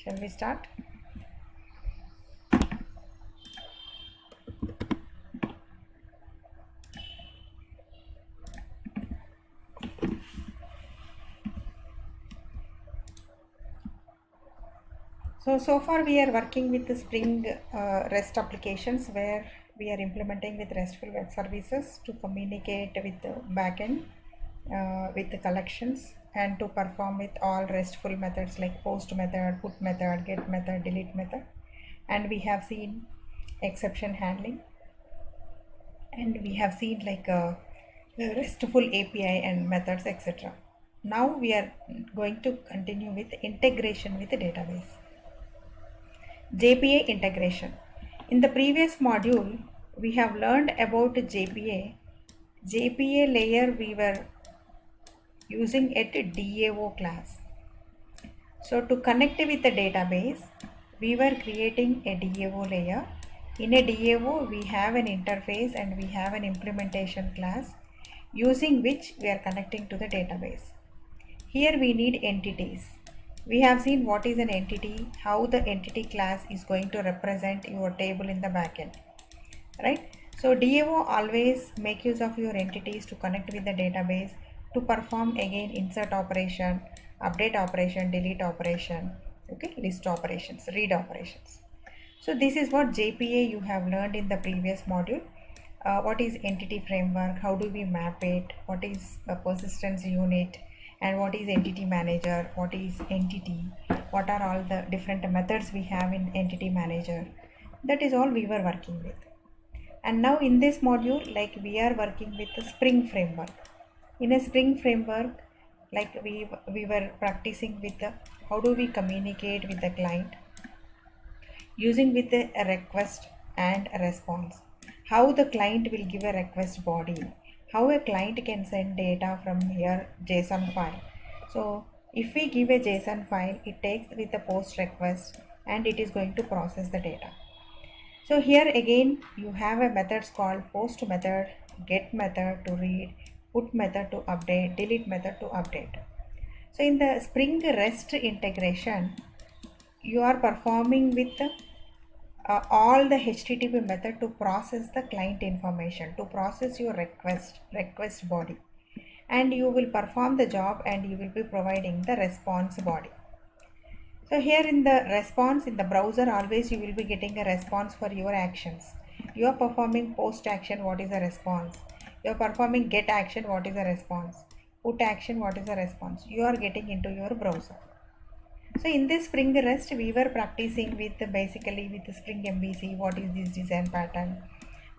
Shall we start? So far we are working with the Spring REST applications where we are implementing with RESTful web services to communicate with the backend, with the collections, and to perform with all RESTful methods like post method, put method, get method, delete method. And we have seen exception handling, and we have seen like the RESTful API and methods, etc. Now we are going to continue with integration with the database. JPA integration. In the previous module, we have learned about JPA. JPA layer we were using at DAO class. So to connect with the database, we were creating a DAO layer. In a DAO, we have an interface and we have an implementation class using which we are connecting to the database. Here we need entities. We have seen what is an entity, how the entity class is going to represent your table in the backend, right? So DAO always make use of your entities to connect with the database to perform again insert operation, update operation, delete operation, okay, list operations, read operations. So this is what JPA you have learned in the previous module. What is entity framework, how do we map it, what is a persistence unit, and what is entity manager, what is entity, what are all the different methods we have in entity manager. That is all we were working with. And now in this module, like we are working with the Spring framework. In a Spring framework, like we were practicing with the how do we communicate with the client using with a request and a response. How the client will give a request body. How a client can send data from here JSON file. So if we give a JSON file, it takes with the post request and it is going to process the data. So here again you have a methods called post method, get method to read, put method to update, delete method to update. So in the Spring REST integration, you are performing with all the HTTP method to process the client information, to process your request body, and you will perform the job and you will be providing the response body. So here in the response in the browser, always you will be getting a response for your actions. You are performing post action, what is the response? You are performing get action, what is the response? Put action, what is the response? You are getting into your browser. So in this Spring REST, we were practicing with basically with the Spring MVC, what is this design pattern,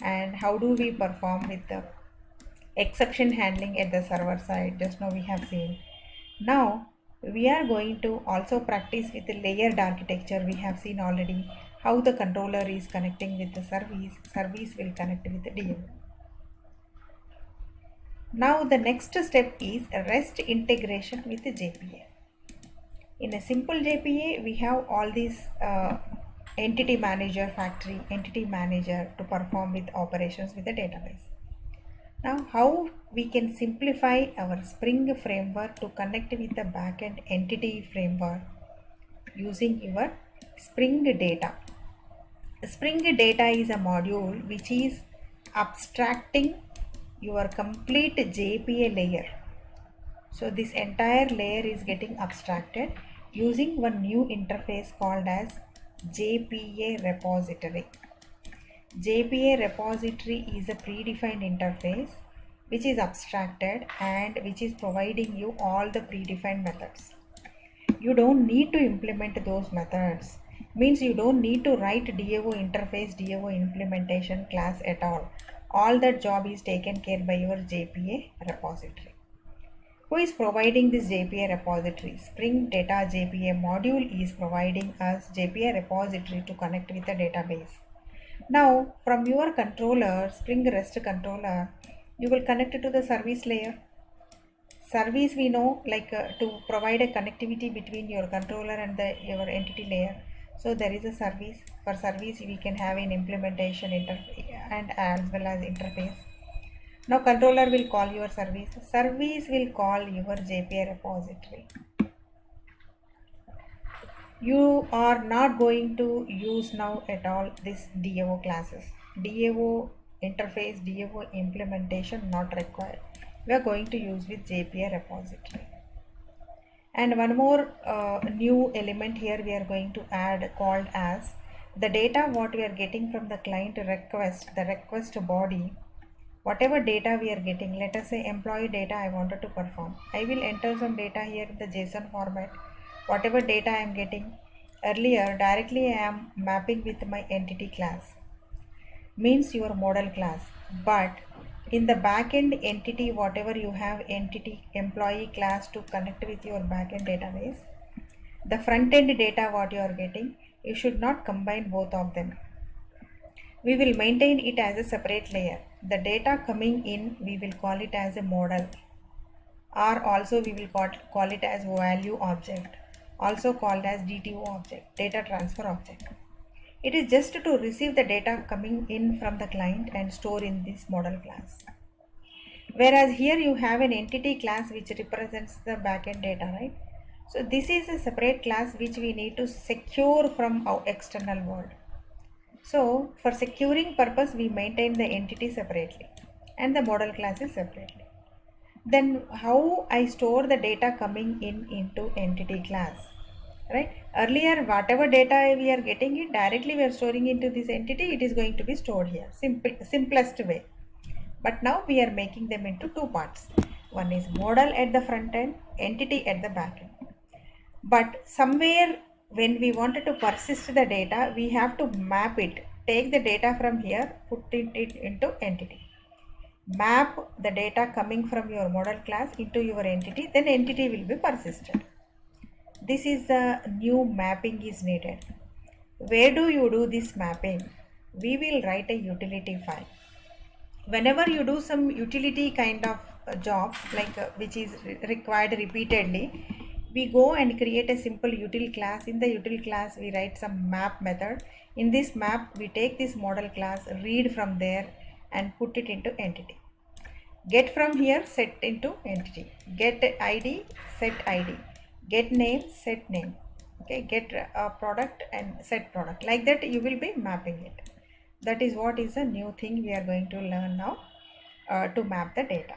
and how do we perform with the exception handling at the server side. Just now we have seen. Now we are going to also practice with the layered architecture. We have seen already how the controller is connecting with the service will connect with the DAO. Now the next step is REST integration with the JPA. In a simple JPA, we have all these entity manager factory, entity manager to perform with operations with the database. Now, how we can simplify our Spring framework to connect with the backend entity framework using your Spring Data. Spring Data is a module which is abstracting your complete JPA layer. So this entire layer is getting abstracted using one new interface called as JPA repository. JPA repository is a predefined interface which is abstracted and which is providing you all the predefined methods. You don't need to implement those methods. Means you don't need to write DAO interface, DAO implementation class at all. All that job is taken care by your JPA repository. Who is providing this JPA repository? Spring Data JPA module is providing us JPA repository to connect with the database. Now from your controller, Spring REST controller, you will connect it to the service layer. Service we know like to provide a connectivity between your controller and your entity layer. So there is a service. For service we can have an implementation and as well as interface. Now controller will call your service. Service will call your JPA repository. You are not going to use now at all this DAO classes. DAO interface, DAO implementation not required. We are going to use with JPA repository. And one more new element here we are going to add called as the data what we are getting from the client request, the request body, whatever data we are getting, let us say employee data I wanted to perform. I will enter some data here in the JSON format. Whatever data I am getting earlier, directly I am mapping with my entity class, means your model class. But in the backend entity, whatever you have entity employee class to connect with your backend database, the front end data what you are getting, you should not combine both of them. We will maintain it as a separate layer. The data coming in, we will call it as a model, or also we will call it as value object, also called as DTO object, data transfer object. It is just to receive the data coming in from the client and store in this model class. Whereas here you have an entity class which represents the backend data, right? So this is a separate class which we need to secure from our external world. So for securing purpose, we maintain the entity separately and the model classes separately. Then how I store the data coming in into entity class, right? Earlier, whatever data we are getting it directly, we are storing into this entity, it is going to be stored here, simplest way. But now we are making them into two parts. One is model at the front end, entity at the back end. But somewhere when we wanted to persist the data, we have to map it. Take the data from here, put it into entity. Map the data coming from your model class into your entity, then entity will be persisted. This is the new mapping is needed. Where do you do this mapping? We will write a utility file. Whenever you do some utility kind of job, like which is required repeatedly, we go and create a simple util class. In the util class, we write some map method. In this map, we take this model class, read from there and put it into entity. Get from here, set into entity. Get ID, set ID. Get name, set name. Okay, get product and set product. Like that, you will be mapping it. That is what is a new thing we are going to learn now to map the data.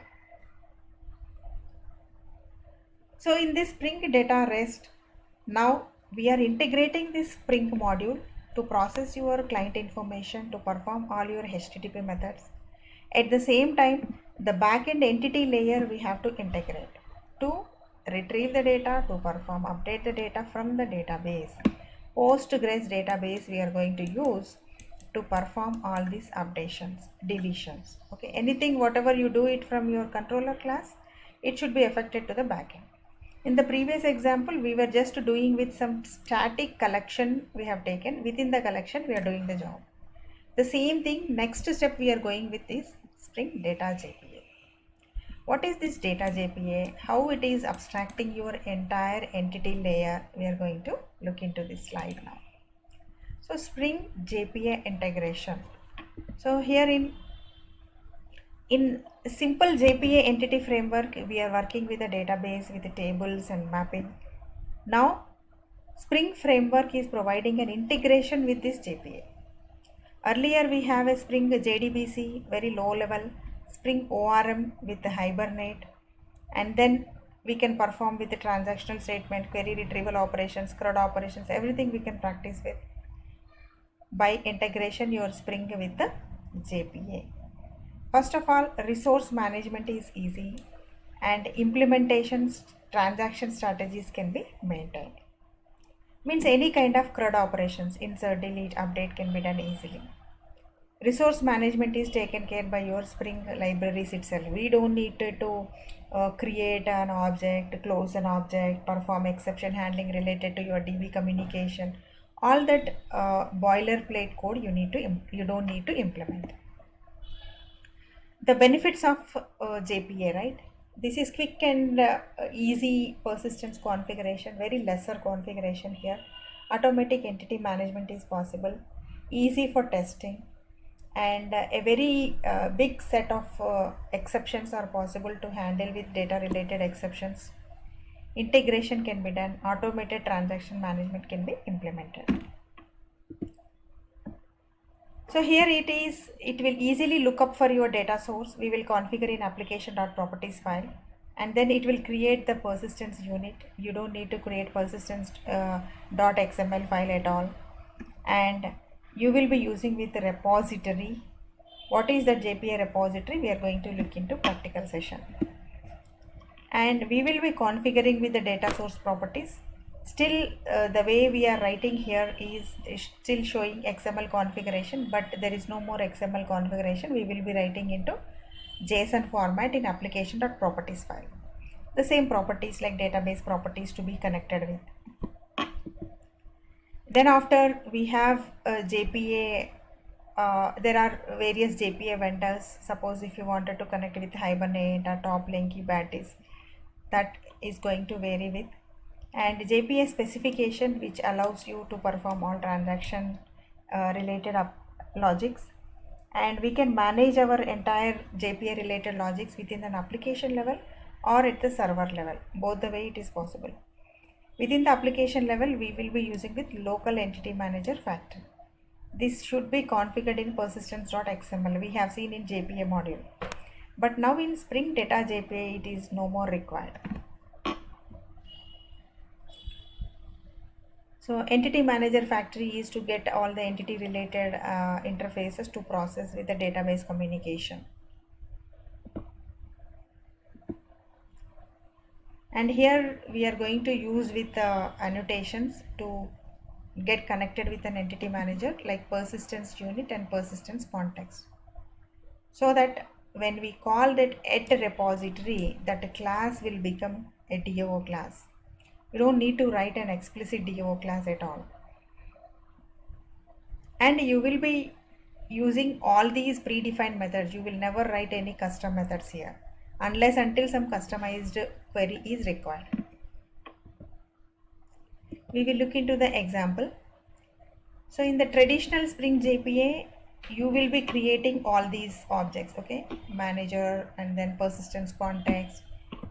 So in this Spring Data REST, now we are integrating this Spring module to process your client information to perform all your HTTP methods. At the same time, the backend entity layer we have to integrate to retrieve the data, to perform update the data from the database. Postgres database we are going to use to perform all these updations, deletions. Okay, anything whatever you do it from your controller class, it should be affected to the backend. In the previous example, we were just doing with some static collection we have taken. Within the collection, we are doing the job. The same thing, next step we are going with is Spring Data JPA. What is this Data JPA? How it is abstracting your entire entity layer? We are going to look into this slide now. So Spring JPA integration. So here in simple JPA entity framework, we are working with a database with the tables and mapping. Now, Spring framework is providing an integration with this JPA. Earlier, we have a Spring JDBC, very low level, Spring ORM with the Hibernate, and then we can perform with the transactional statement, query retrieval operations, CRUD operations, everything we can practice with by integration your Spring with the JPA. First of all, resource management is easy and implementations, transaction strategies can be maintained. Means any kind of CRUD operations, insert, delete, update can be done easily. Resource management is taken care by your Spring libraries itself. We don't need to create an object, close an object, perform exception handling related to your DB communication. All that boilerplate code you don't need to implement. The benefits of JPA, right? This is quick and easy persistence configuration, very lesser configuration here. Automatic entity management is possible, easy for testing, and a very big set of exceptions are possible to handle with data related exceptions. integration can be done, automated transaction management can be implemented. So here it will easily look up for your data source. We will configure in application.properties file, and then it will create the persistence unit. You don't need to create persistence .xml file at all. And you will be using with the repository. What is the JPA repository? We are going to look into practical session. And we will be configuring with the data source properties. Still the way we are writing here is still showing XML configuration, but there is no more XML configuration. We will be writing into JSON format in application.properties file. The same properties like database properties to be connected with. Then after we have JPA, there are various JPA vendors. Suppose if you wanted to connect with Hibernate or TopLink, Batis, that is going to vary with. And JPA specification, which allows you to perform all transaction related logics, and we can manage our entire JPA related logics within an application level or at the server level. Both the way it is possible. Within the application level, we will be using with local entity manager factory. This should be configured in persistence.xml. We have seen in JPA module, but now in Spring Data JPA it is no more required. So entity manager factory is to get all the entity related interfaces to process with the database communication. And here we are going to use with annotations to get connected with an entity manager like persistence unit and persistence context, so that when we call that at repository, that class will become a DO class. You don't need to write an explicit DO class at all. And you will be using all these predefined methods. You will never write any custom methods here unless until some customized query is required. We will look into the example. So in the traditional Spring JPA, you will be creating all these objects, okay? Manager and then persistence context,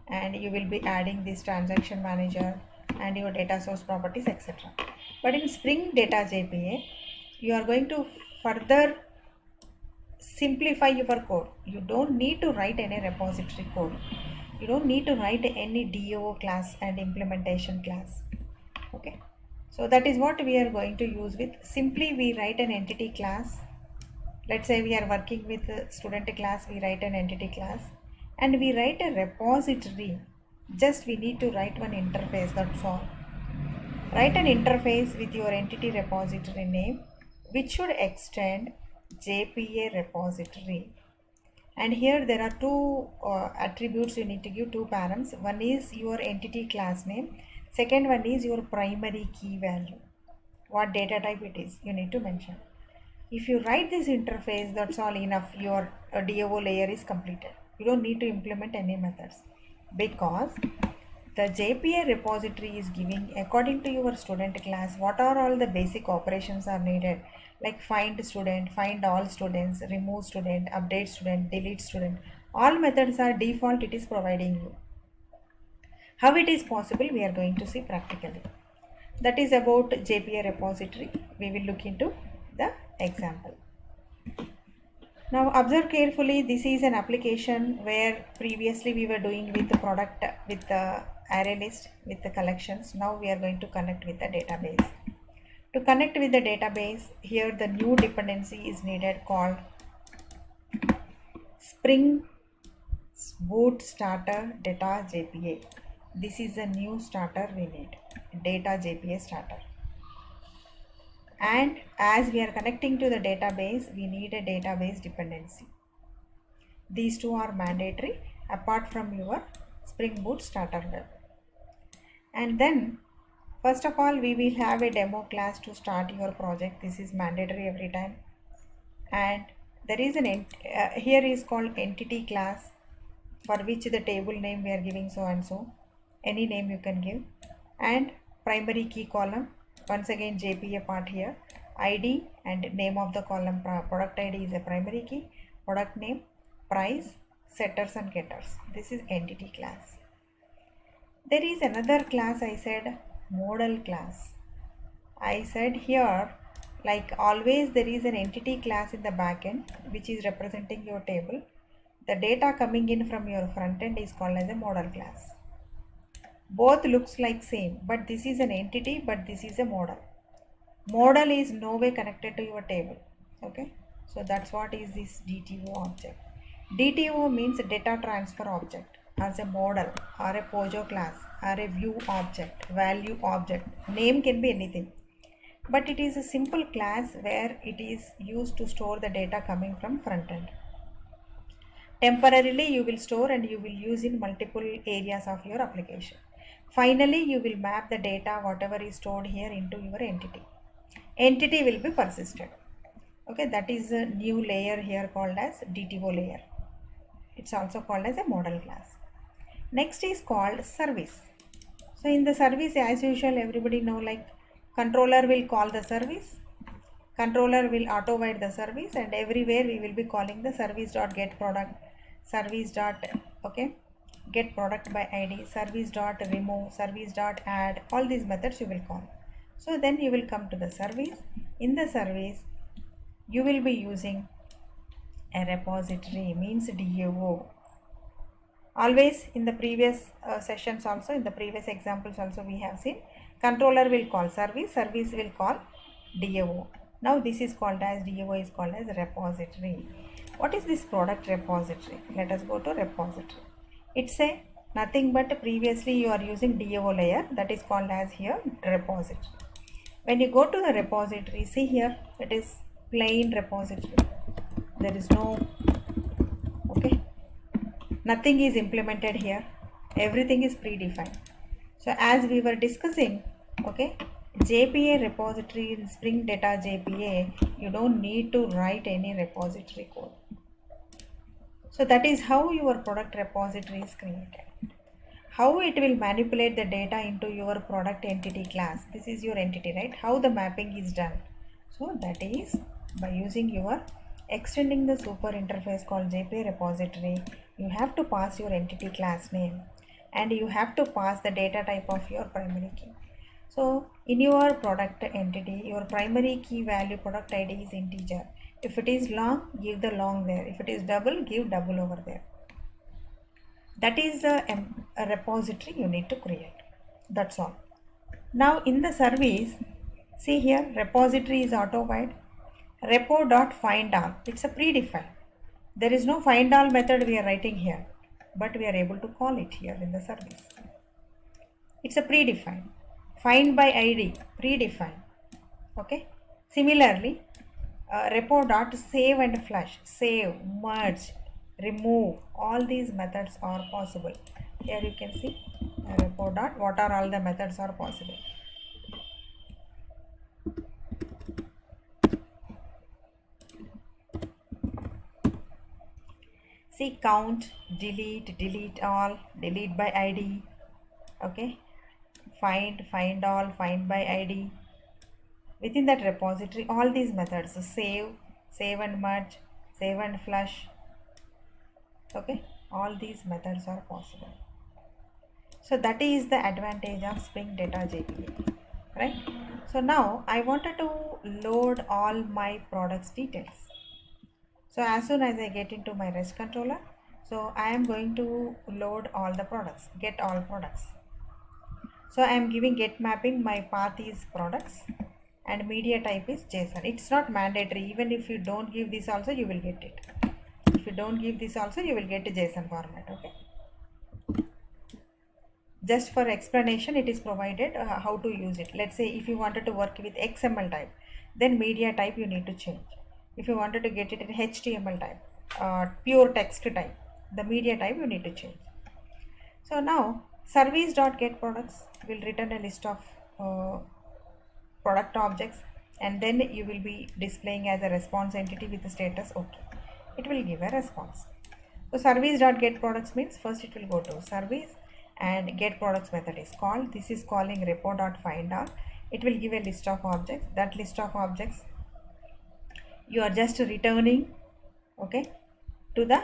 and you will be adding this transaction manager and your data source properties, etc. But in Spring Data JPA, you are going to further simplify your code. You don't need to write any repository code. You don't need to write any DO class and implementation class. Okay. So that is what we are going to use with. Simply we write an entity class. Let's say we are working with a student class, we write an entity class and we write a repository. Just we need to write one interface, that's all. Write an interface with your entity repository name, which should extend JPA repository. And here there are two attributes you need to give, two params. One is your entity class name. Second one is your primary key value. What data type it is, you need to mention. If you write this interface, that's all enough. Your DAO layer is completed. You don't need to implement any methods, because the JPA repository is giving, according to your student class, what are all the basic operations are needed, like find student, find all students, remove student, update student, delete student. All methods are default, it is providing you. How it is possible, we are going to see practically. That is about JPA repository. We will look into the example. Now observe carefully, this is an application where previously we were doing with the product, with the array list, with the collections. Now we are going to connect with the database. To connect with the database, here the new dependency is needed called Spring Boot Starter Data JPA. This is a new starter we need, Data JPA starter. And as we are connecting to the database, we need a database dependency. These two are mandatory apart from your Spring Boot starter web. And then first of all, we will have a demo class to start your project. This is mandatory every time. And there is an here is called entity class, for which the table name we are giving so and so. Any name you can give. And primary key column, once again JPA part here, ID and name of the column. Product ID is a primary key, product name, price, setters and getters. This is entity class. There is another class, I said model class. I said here, like always, there is an entity class in the backend which is representing your table. The data coming in from your front end is called as a model class. Both looks like same, but this is an entity, but this is a model. Model is no way connected to your table. Okay, so that's what is this DTO object. DTO means data transfer object. As a model or a POJO class or a view object, value object, name can be anything, but it is a simple class where it is used to store the data coming from front end. Temporarily you will store and you will use in multiple areas of your application. Finally, you will map the data whatever is stored here into your entity. Entity will be persisted. Okay, that is a new layer here called as DTO layer. It's also called as a model class. Next is called service. So in the service, as usual, everybody know, like controller will call the service, controller will auto-write the service, and everywhere we will be calling the service dot get product, service dot okay get product by id, service dot remove, service dot add. All these methods you will call. So then you will come to the service. In the service, you will be using a repository, means DAO. Always in the previous sessions also, in the previous examples also, we have seen controller will call service, service will call DAO. Now this is called as DAO is called as repository. What is this product repository? Let us go to repository. It's a nothing but previously you are using DAO layer, that is called as here repository. When you go to the repository, see here it is plain repository. There is no nothing is implemented here, everything is predefined. So as we were discussing, JPA repository in Spring Data JPA, you don't need to write any repository code. So that is how your product repository is created. How it will manipulate the data into your product entity class. This is your entity, right? How the mapping is done. So that is by using your extending the super interface called JPA repository. You have to pass your entity class name and you have to pass the data type of your primary key. So in your product entity, your primary key value product ID is integer. If it is long, give the long there. If it is double, give double over there. That is a repository you need to create. That's all. Now in the service, see here repository is auto-wide. Repo.findAll, it's a predefined. There is no find all method we are writing here, but we are able to call it here in the service. It's a predefined. Find by ID, predefined. Okay. Similarly, repo.save and flush, save, merge, remove, all these methods are possible. Here you can see repo dot what are all the methods are possible. See count, delete, delete all, delete by ID. Okay, find all, find by ID. Within that repository, all these methods, so save and merge, save and flush. Okay, all these methods are possible. So that is the advantage of Spring Data JPA, right? So now I wanted to load all my products details. So as soon as I get into my REST controller, so I am going to load all the products, get all products. So I am giving get mapping, my path is products and media type is JSON. It's not mandatory. Even if you don't give this also, you will get it. If you don't give this also, you will get a JSON format. Okay. Just for explanation, it is provided how to use it. Let's say if you wanted to work with XML type, then media type you need to change. If you wanted to get it in HTML type, pure text type, the media type you need to change. So now service.getProducts will return a list of product objects, and then you will be displaying as a response entity with the status okay. It will give a response. So service.getProducts means first it will go to service and getProducts method is called. This is calling repo.findAll. It will give a list of objects. That list of objects you are just returning, okay, to the,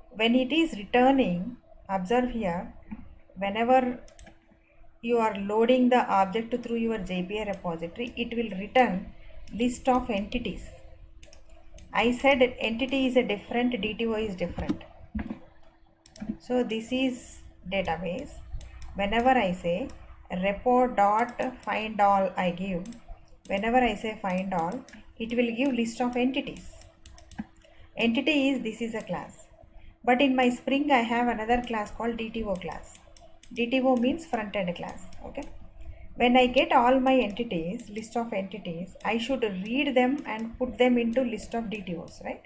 when it is returning, observe here, whenever you are loading the object through your JPA repository, it will return list of entities. I said entity is a different, DTO is different. So this is database. Whenever I say repo dot find all I give, whenever I say find all, it will give list of entities. Entity is, this is a class. But in my Spring I have another class called DTO class. DTO means front end class. Okay. When I get all my entities, list of entities, I should read them and put them into list of DTOs, right?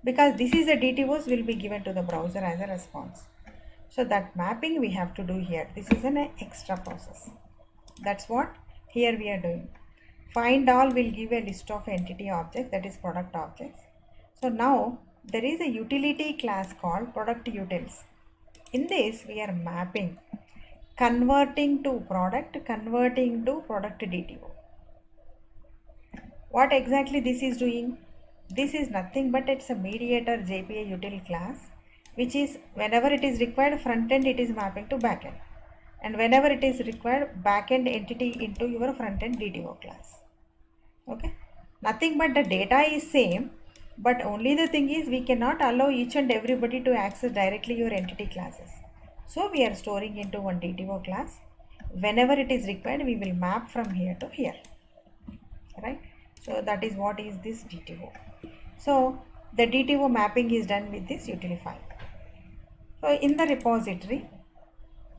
Because this is a DTOs will be given to the browser as a response. So that mapping we have to do here. This is an extra process. That's what here we are doing. Find all will give a list of entity objects, that is product objects. So now there is a utility class called product utils. In this we are mapping, converting to product DTO. What exactly this is doing? This is nothing but it's a mediator JPA util class, which is whenever it is required front end, it is mapping to backend, and whenever it is required backend entity into your front end DTO class. Okay, nothing but the data is same, but only the thing is we cannot allow each and everybody to access directly your entity classes. So we are storing into one DTO class. Whenever it is required, we will map from here to here, right? So that is what is this DTO. So the DTO mapping is done with this util file. So in the repository,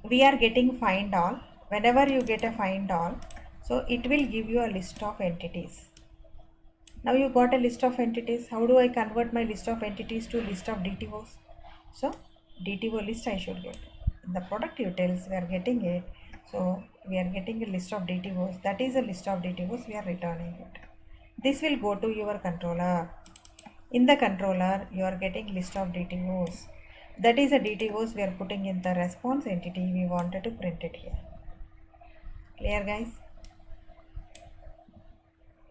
we are getting find all. Whenever you get a find all, so it will give you a list of entities. Now you got a list of entities. How do I convert my list of entities to list of DTOs? So DTO list I should get. In the product utils we are getting it. So we are getting a list of DTOs. That is a list of DTOs, we are returning it. This will go to your controller. In the controller you are getting list of DTOs. That is a DTOs we are putting in the response entity. We wanted to print it here. Clear, guys?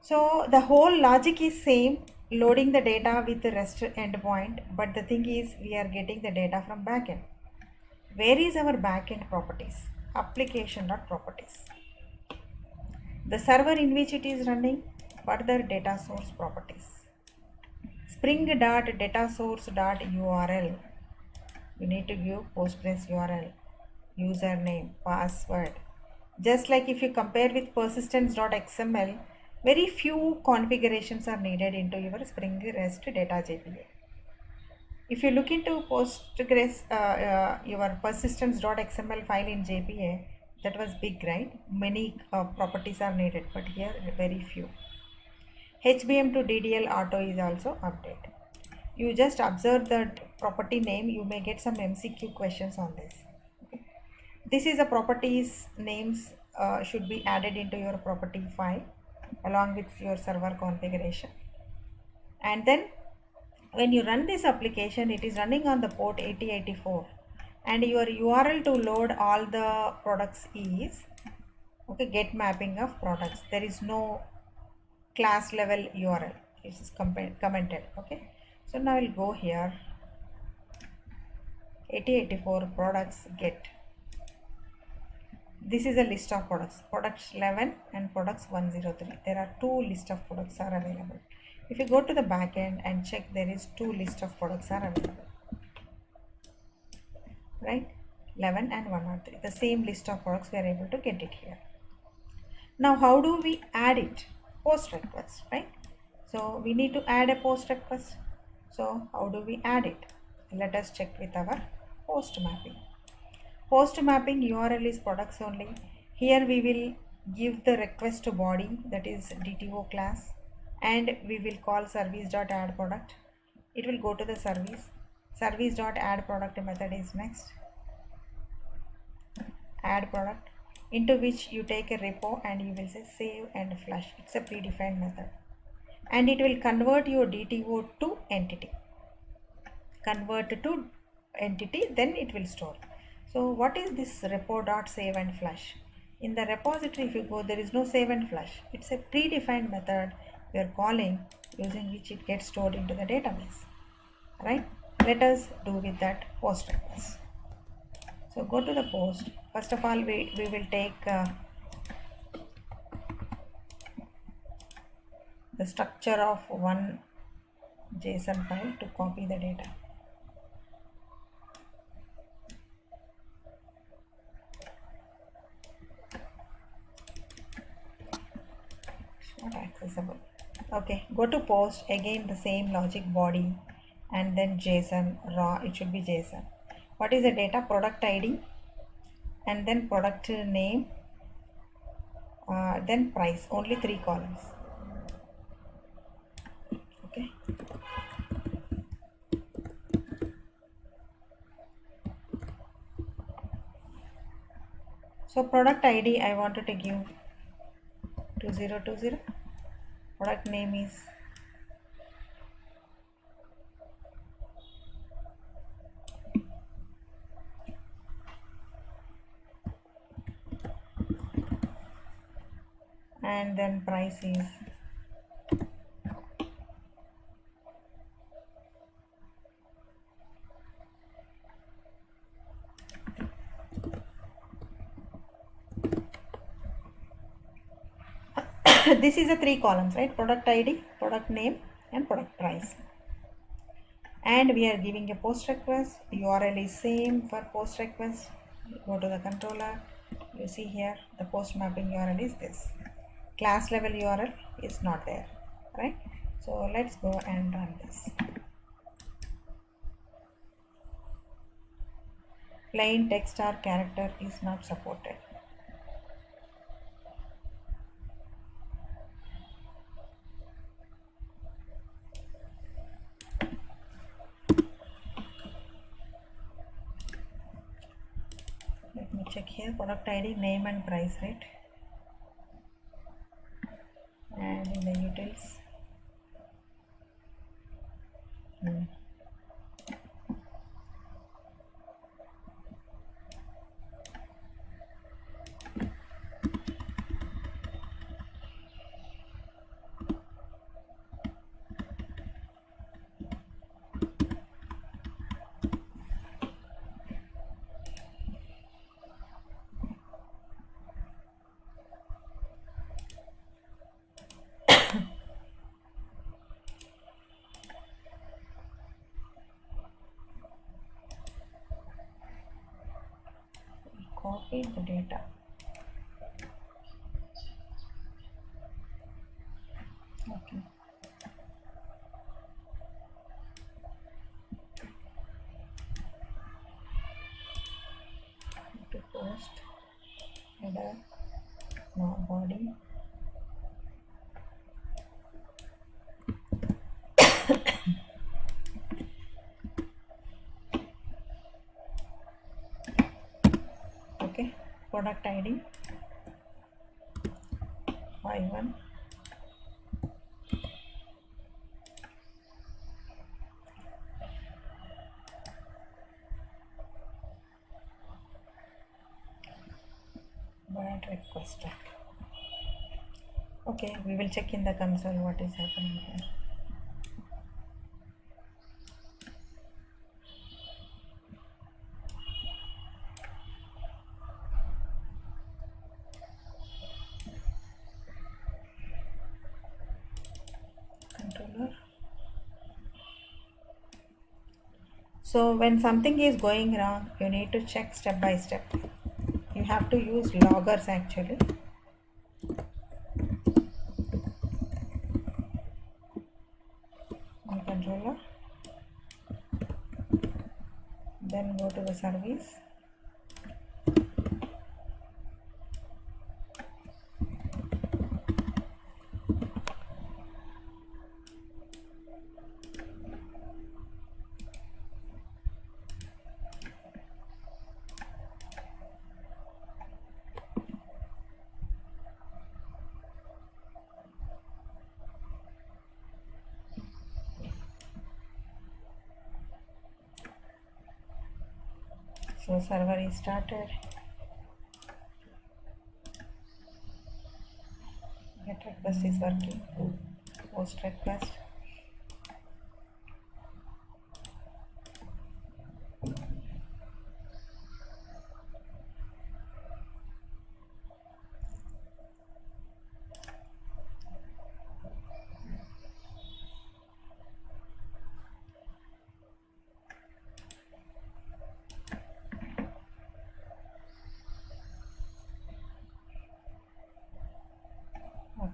So the whole logic is same, loading the data with the REST endpoint, but the thing is we are getting the data from backend. Where is our backend properties? Application.properties. The server in which it is running, further data source properties. Spring.datasource.url. You need to give Postgres URL, username, password. Just like if you compare with persistence.xml, very few configurations are needed into your Spring REST data JPA. If you look into Postgres, your persistence.xml file in JPA, that was big, right? Many properties are needed, but here very few. HBM to DDL auto is also update. You just observe that property name, you may get some MCQ questions on this. Okay. This is a properties names should be added into your property file along with your server configuration. And then when you run this application, it is running on the port 8084 and your URL to load all the products is, okay, get mapping of products. There is no class level URL, it is commented. Okay, so now I'll go here, 8084 products get. This is a list of products, products 11 and products 103. There are two list of products are available. If you go to the backend and check, there is two list of products are available, right? 11 and 103, the same list of products we are able to get it here. Now how do we add it? Post request, right? So we need to add a post request. So how do we add it? Let us check with our post mapping. Post mapping URL is products only. Here we will give the request to body, that is DTO class, and we will call service.add_product. It will go to the service.add_product method is next. Add product, into which you take a repo and you will say save and flush. It's a predefined method, and it will convert your DTO to entity. Convert to entity, then it will store. So what is this repo.save and flush? In the repository, if you go, there is no save and flush. It's a predefined method we are calling, using which it gets stored into the database, right? Let us do with that post request. So go to the post. First of all, we will take the structure of one JSON file to copy the data. It's not accessible. Okay, go to post, again the same logic, body, and then JSON raw. It should be JSON. What is the data? Product ID, and then product name, then price. Only 3 columns. Okay. So product ID I wanted to give 2020. Product name is and then price is this is a 3 columns, right? Product ID, product name, and product price. And we are giving a post request. URL is same for post request. Go to the controller. You see here the post mapping URL is this. Class level URL is not there, right? So let's go and run this. Plain text or character is not supported. Let me check here. Product ID, name and price, right? And in the utils, copy the data. Okay. To post header, no body. Okay, product ID 51. Bad request tag. Okay, we will check in the console what is happening here. Controller. So when something is going wrong, you need to check step by step. You have to use loggers actually. On controller. Then go to the service. So server is started. Get request is working. Post request.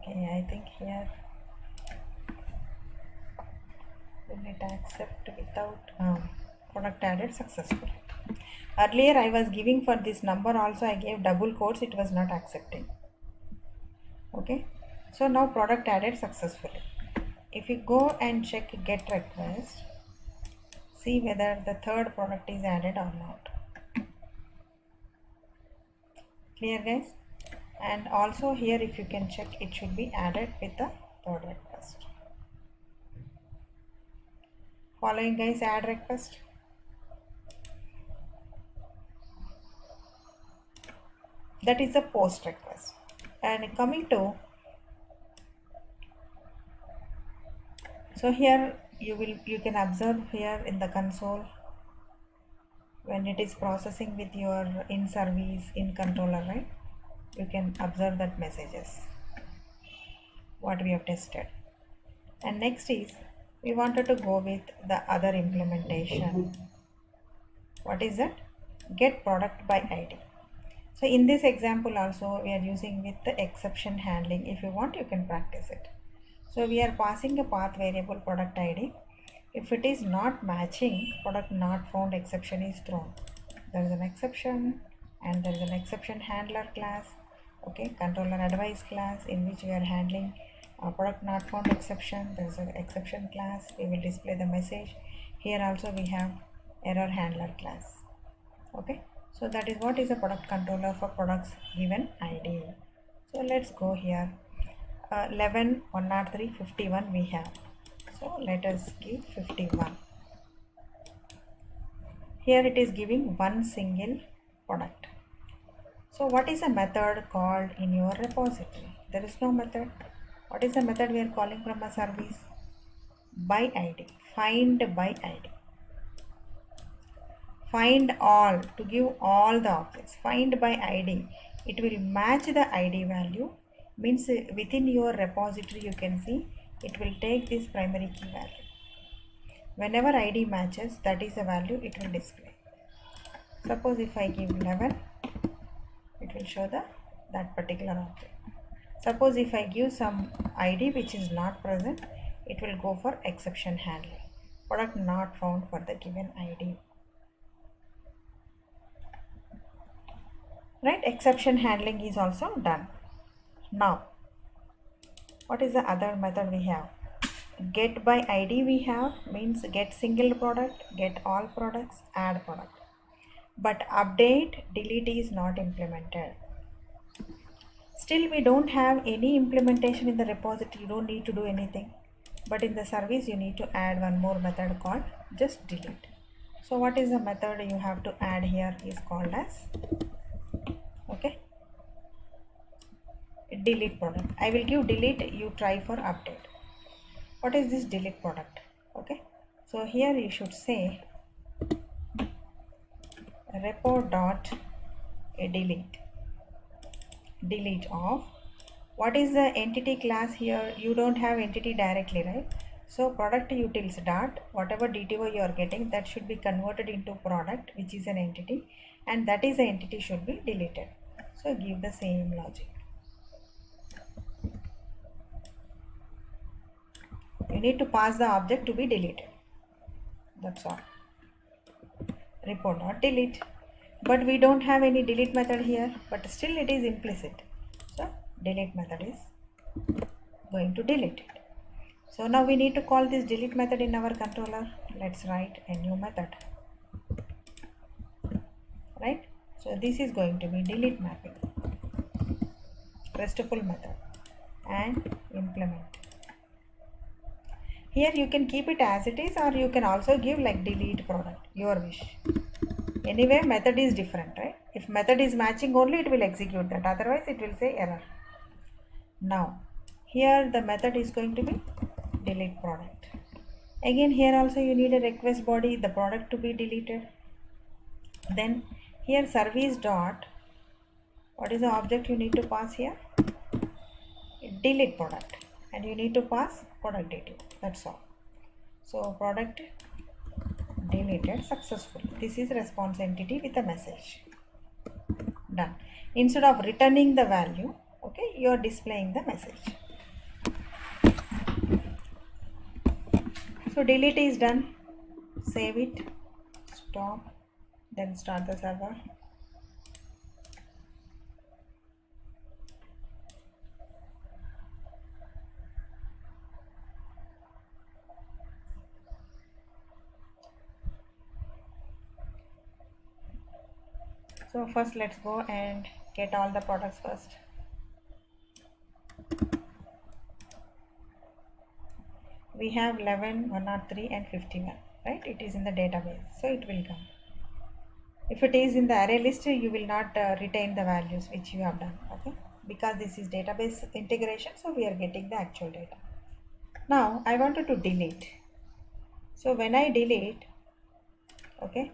Okay, I think here will it accept without product added successfully. Earlier I was giving for this number also, I gave double quotes, it was not accepting. Okay, so now product added successfully. If you go and check get request, see whether the third product is added or not. Clear guys? And also here if you can check, it should be added with the third request. Following guys, add request. That is a post request. And coming to, so here you can observe here in the console when it is processing with your in service in controller, right? You can observe that messages what we have tested. And next is we wanted to go with the other implementation. What is that? Get product by ID. So in this example also we are using with the exception handling. If you want, you can practice it. So we are passing a path variable product ID. If it is not matching, product not found exception is thrown. There is an exception and there is an exception handler class. Okay, controller advice class in which we are handling product not found exception. There is an exception class. We will display the message. Here also we have error handler class. Okay, so that is what is a product controller for products given ID. So let's go here. 11, 103, 51 we have. So let us give 51. Here it is giving one single product. So what is a method called in your repository? There is no method. What is the method we are calling from a service? By ID. Find by ID. Find all, to give all the objects. Find by ID. It will match the ID value. Means within your repository you can see it will take this primary key value. Whenever ID matches, that is the value it will display. Suppose if I give 11, it will show that particular object. Suppose if I give some ID which is not present, it will go for exception handling. Product not found for the given ID. Right? Exception handling is also done. Now, what is the other method we have? Get by ID we have, means get single product, get all products, add product. But update, delete is not implemented. Still we don't have any implementation in the repository, you don't need to do anything. But in the service you need to add one more method called just delete. So what is the method you have to add here is called as, okay, delete product. I will give delete, you try for update. What is this delete product? Okay, so here you should say repo dot delete of, what is the entity class here? You don't have entity directly, right? So product utils dot, whatever DTO you are getting, that should be converted into product, which is an entity, and that is the entity should be deleted. So give the same logic. You need to pass the object to be deleted. That's all. Repo dot delete. But we don't have any delete method here, but still it is implicit. So delete method is going to delete it. So now we need to call this delete method in our controller. Let's write a new method. Right? So this is going to be delete mapping, RESTful method, and implement. Here you can keep it as it is, or you can also give like delete product, your wish. Anyway, method is different, right? If method is matching only, it will execute that, otherwise it will say error. Now here the method is going to be delete product. Again here also you need a request body, the product to be deleted. Then here service dot, what is the object you need to pass here? Delete product, and you need to pass product data. That's all. So product deleted successfully. This is response entity with a message. Done. Instead of returning the value, okay, you are displaying the message. So delete is done. Save it, stop, then start the server. So first let's go and get all the products first. We have 11, 103 and 51, right? It is in the database, so it will come. If it is in the array list, you will not retain the values which you have done, okay? Because this is database integration, so we are getting the actual data. Now I wanted to delete. So when I delete, okay,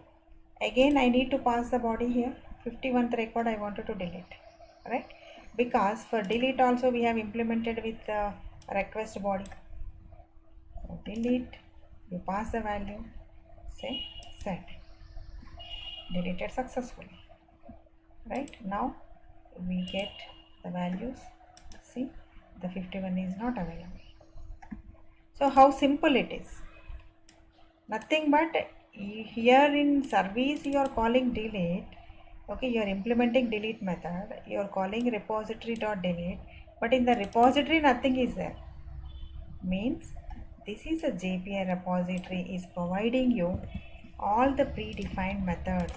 again I need to pass the body here. 51th record I wanted to delete, right? Because for delete also we have implemented with the request body. So delete, you pass the value, say set, deleted successfully. Right now we get the values. See, the 51 is not available. So how simple it is. Nothing but here in service you are calling delete. Okay, you are implementing delete method. You are calling repository dot delete, but in the repository nothing is there. Means this is a JPA repository is providing you all the predefined methods.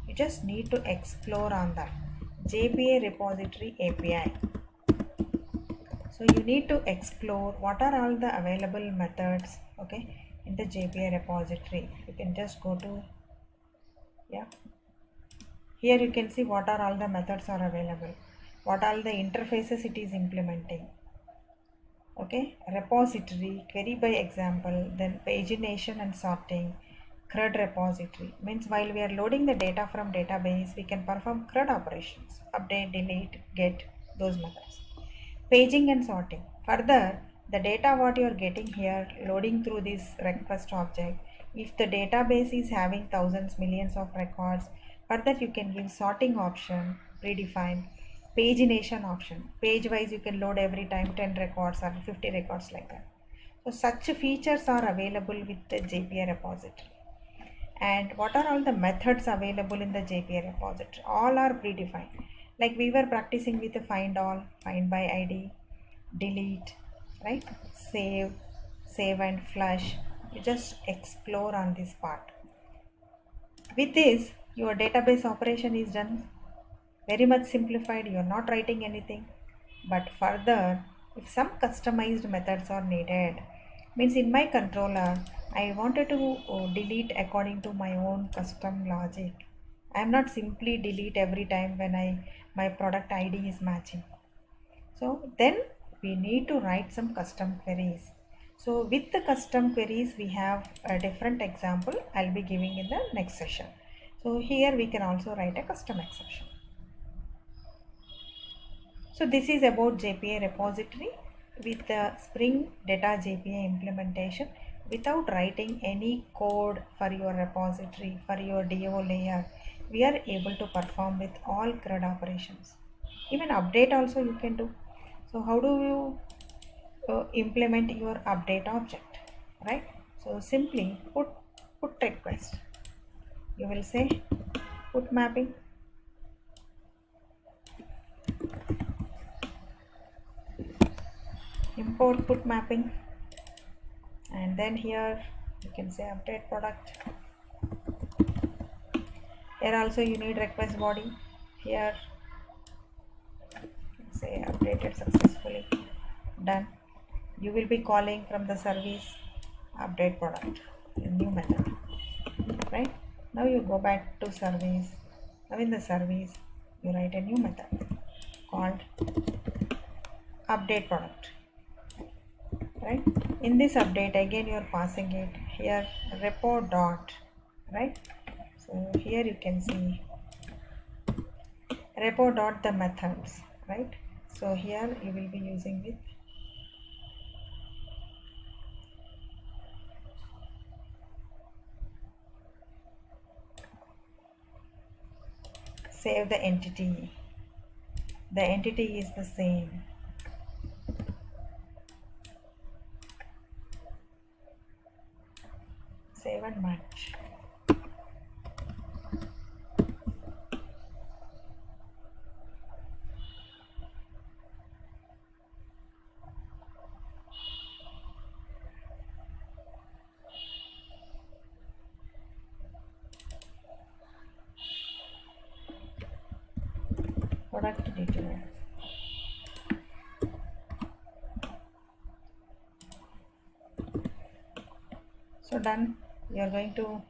You just need to explore on that JPA repository API. So you need to explore what are all the available methods, okay, in the JPA repository. You can just go to, yeah, here you can see what are all the methods are available, what all the interfaces it is implementing. Okay, repository, query by example, then pagination and sorting, CRUD repository. Means while we are loading the data from database, we can perform CRUD operations, update, delete, get, those methods. Paging and sorting. Further, the data what you are getting here, loading through this request object, if the database is having thousands, millions of records, further you can give sorting option, predefined, pagination option. Page wise you can load every time 10 records or 50 records like that. So such features are available with the JPA repository. And what are all the methods available in the JPA repository? All are predefined. Like we were practicing with the find all, find by ID, delete, right? Save and flush. You just explore on this part. With this, your database operation is done very much simplified. You are not writing anything. But further, if some customized methods are needed, means in my controller, I wanted to delete according to my own custom logic. I am not simply delete every time when my product ID is matching. So then we need to write some custom queries. So with the custom queries, we have a different example I'll be giving in the next session. So here we can also write a custom exception. So this is about JPA repository with the Spring Data JPA implementation. Without writing any code for your repository, for your DAO layer, we are able to perform with all CRUD operations. Even update also you can do. So how do you implement your update object, right? So simply put request. You will say put mapping, import put mapping, and then here you can say update product. Here also you need request body. Here say updated successfully, done. You will be calling from the service update product, a new method, right? Now you go back to service. Now in the service you write a new method called update product, right? In this update again you are passing it here repo dot, right? So here you can see repo dot the methods, right? So here you will be using with save the entity. The entity is the same. 11 match. Product detail. So done. You are going to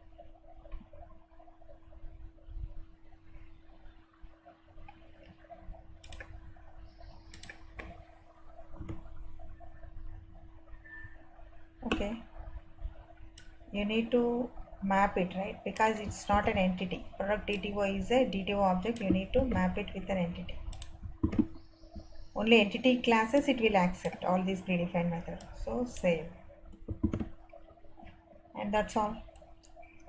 okay. You need to map it, right? Because it's not an entity. Product DTO is a DTO object. You need to map it with an entity. Only entity classes it will accept all these predefined methods. So save. And that's all.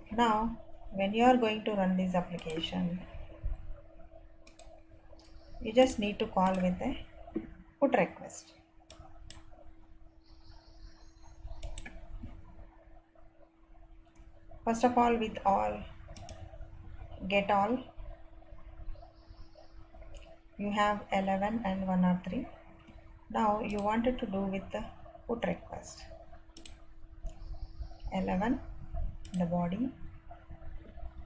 Now, when you are going to run this application, you just need to call with a put request. First of all, with all, get all, you have 11 and 103. Now you wanted to do with the put request. 11, the body.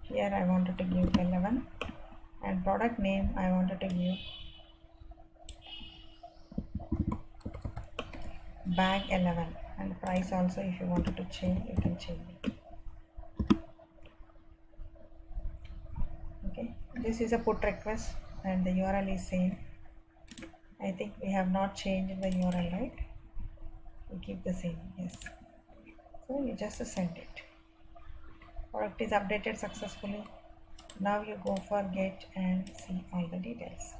Here I wanted to give 11 and product name I wanted to give bag 11 and price also if you wanted to change you can change it. Okay, this is a put request and the URL is same. I think we have not changed the URL, right? We keep the same, yes. So you just send it. Product is updated successfully. Now you go for get and see all the details.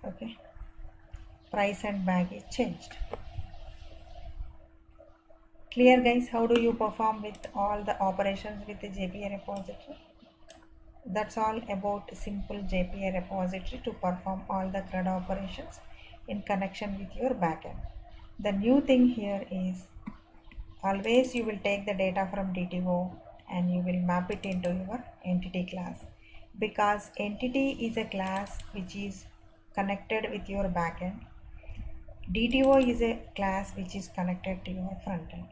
Okay, price and bag is changed. Clear guys, how do you perform with all the operations with the JPA repository? That's all about simple JPA repository to perform all the CRUD operations in connection with your backend. The new thing here is always you will take the data from DTO and you will map it into your entity class, because entity is a class which is connected with your backend. DTO is a class which is connected to your frontend.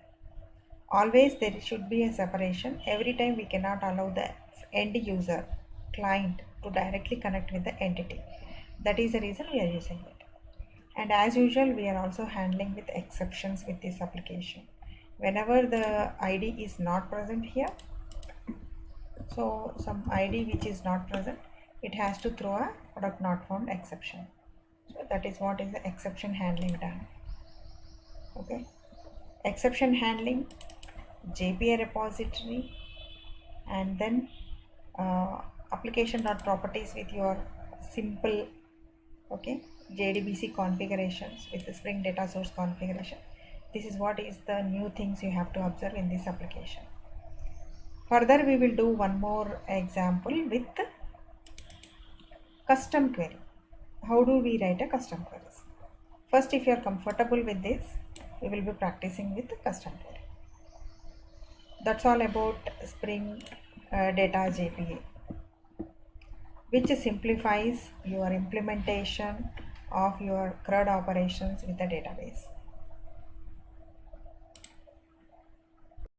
Always there should be a separation. Every time we cannot allow the end user client to directly connect with the entity. That is the reason we are using it. And as usual, we are also handling with exceptions with this application. Whenever the ID is not present here, so some ID which is not present, it has to throw a product not found exception. So that is what is the exception handling done. Okay, exception handling, JPA repository, and then application.properties with your simple JDBC configurations with the Spring Data Source configuration. This is what is the new things you have to observe in this application. Further, we will do one more example with custom query. How do we write a custom queries? First, if you are comfortable with this, we will be practicing with the custom query. That's all about Spring Data JPA, which simplifies your implementation of your CRUD operations with the database.